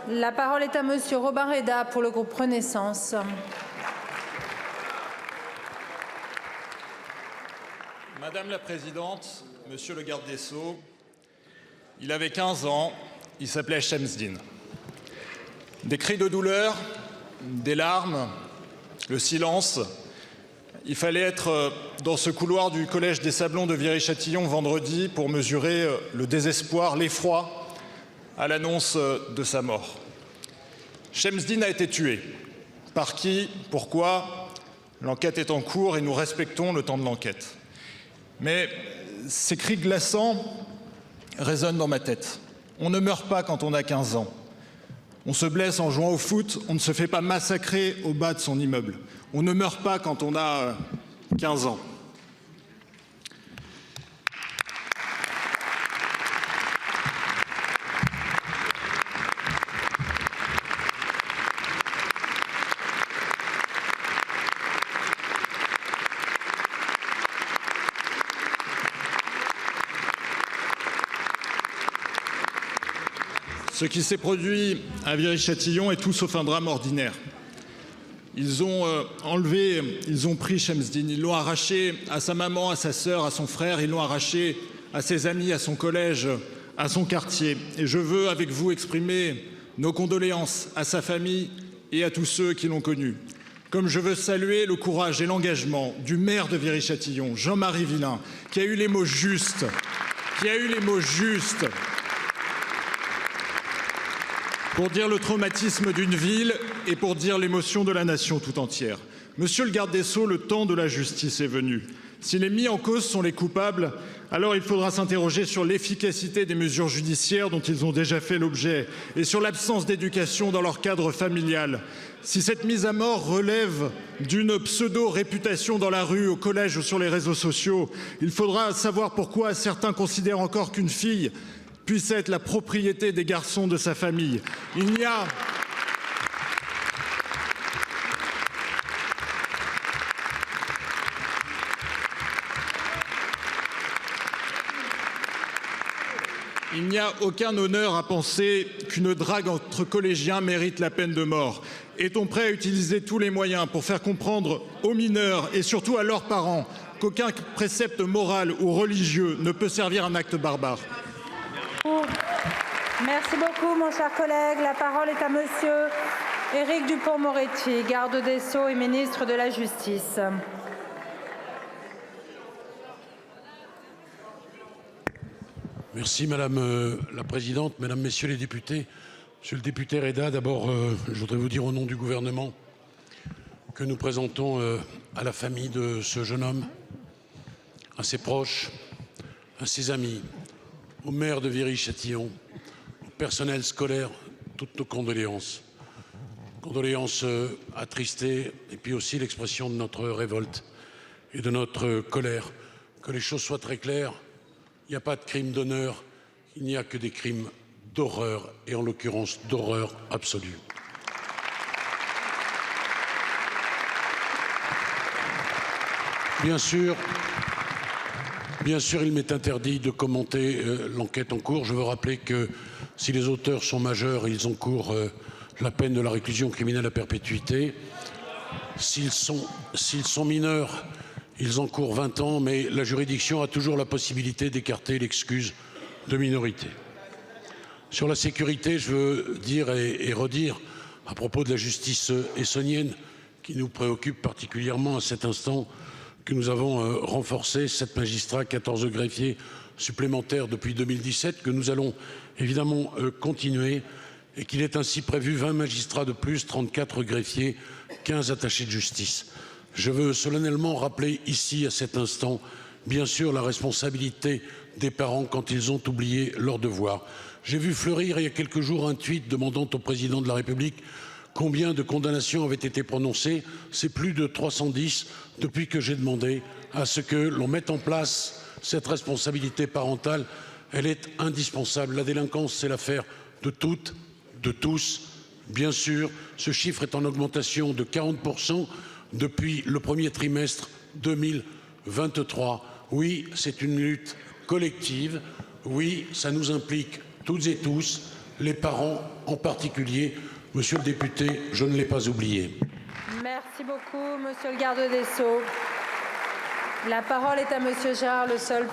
La parole est à monsieur Robin Reda pour le groupe Renaissance. Madame la Présidente, Monsieur le Garde des Sceaux, il avait 15 ans, il s'appelait Shemseddine. Des cris de douleur, des larmes, le silence. Il fallait être dans ce couloir du collège des Sablons de Viry-Châtillon vendredi pour mesurer le désespoir, l'effroi à l'annonce de sa mort. Shemseddine a été tué. Par qui? Pourquoi? L'enquête est en cours et nous respectons le temps de l'enquête. Mais ces cris glaçants résonnent dans ma tête. On ne meurt pas quand on a 15 ans. On se blesse en jouant au foot, on ne se fait pas massacrer au bas de son immeuble. On ne meurt pas quand on a 15 ans. Ce qui s'est produit à Viry-Châtillon est tout sauf un drame ordinaire. Ils ont pris Shemseddine, ils l'ont arraché à sa maman, à sa sœur, à son frère, ils l'ont arraché à ses amis, à son collège, à son quartier. Et je veux avec vous exprimer nos condoléances à sa famille et à tous ceux qui l'ont connu. Comme je veux saluer le courage et l'engagement du maire de Viry-Châtillon, Jean-Marie Villain, qui a eu les mots justes, pour dire le traumatisme d'une ville et pour dire l'émotion de la nation tout entière. Monsieur le garde des Sceaux, le temps de la justice est venu. Si les mis en cause sont les coupables, alors il faudra s'interroger sur l'efficacité des mesures judiciaires dont ils ont déjà fait l'objet et sur l'absence d'éducation dans leur cadre familial. Si cette mise à mort relève d'une pseudo-réputation dans la rue, au collège ou sur les réseaux sociaux, il faudra savoir pourquoi certains considèrent encore qu'une fille puisse être la propriété des garçons de sa famille. Il n'y a aucun honneur à penser qu'une drague entre collégiens mérite la peine de mort. Est-on prêt à utiliser tous les moyens pour faire comprendre aux mineurs et surtout à leurs parents qu'aucun précepte moral ou religieux ne peut servir un acte barbare? Merci beaucoup, mon cher collègue. La parole est à monsieur Éric Dupond-Moretti, garde des Sceaux et ministre de la Justice. Merci Madame la Présidente, Mesdames, Messieurs les députés. Monsieur le député Reda, d'abord, je voudrais vous dire au nom du gouvernement que nous présentons à la famille de ce jeune homme, à ses proches, à ses amis, au maire de Viry-Châtillon, au personnel scolaire, toutes nos condoléances. Condoléances attristées et puis aussi l'expression de notre révolte et de notre colère. Que les choses soient très claires, il n'y a pas de crime d'honneur, il n'y a que des crimes d'horreur et en l'occurrence d'horreur absolue. Bien sûr, il m'est interdit de commenter l'enquête en cours. Je veux rappeler que si les auteurs sont majeurs, ils encourent la peine de la réclusion criminelle à perpétuité. S'ils sont mineurs, ils encourent 20 ans, mais la juridiction a toujours la possibilité d'écarter l'excuse de minorité. Sur la sécurité, je veux dire et redire à propos de la justice essonnienne qui nous préoccupe particulièrement à cet instant, que nous avons renforcé 7 magistrats, 14 greffiers supplémentaires depuis 2017, que nous allons évidemment continuer et qu'il est ainsi prévu 20 magistrats de plus, 34 greffiers, 15 attachés de justice. Je veux solennellement rappeler ici, à cet instant, bien sûr, la responsabilité des parents quand ils ont oublié leurs devoirs. J'ai vu fleurir il y a quelques jours un tweet demandant au président de la République combien de condamnations avaient été prononcées. C'est plus de 310 depuis que j'ai demandé à ce que l'on mette en place cette responsabilité parentale. Elle est indispensable. La délinquance, c'est l'affaire de toutes, de tous. Bien sûr, ce chiffre est en augmentation de 40% depuis le premier trimestre 2023. Oui, c'est une lutte collective. Oui, ça nous implique toutes et tous. les parents en particulier. Monsieur le député, je ne l'ai pas oublié. Merci beaucoup, monsieur le garde des Sceaux. La parole est à monsieur Gérard Le Seul pour le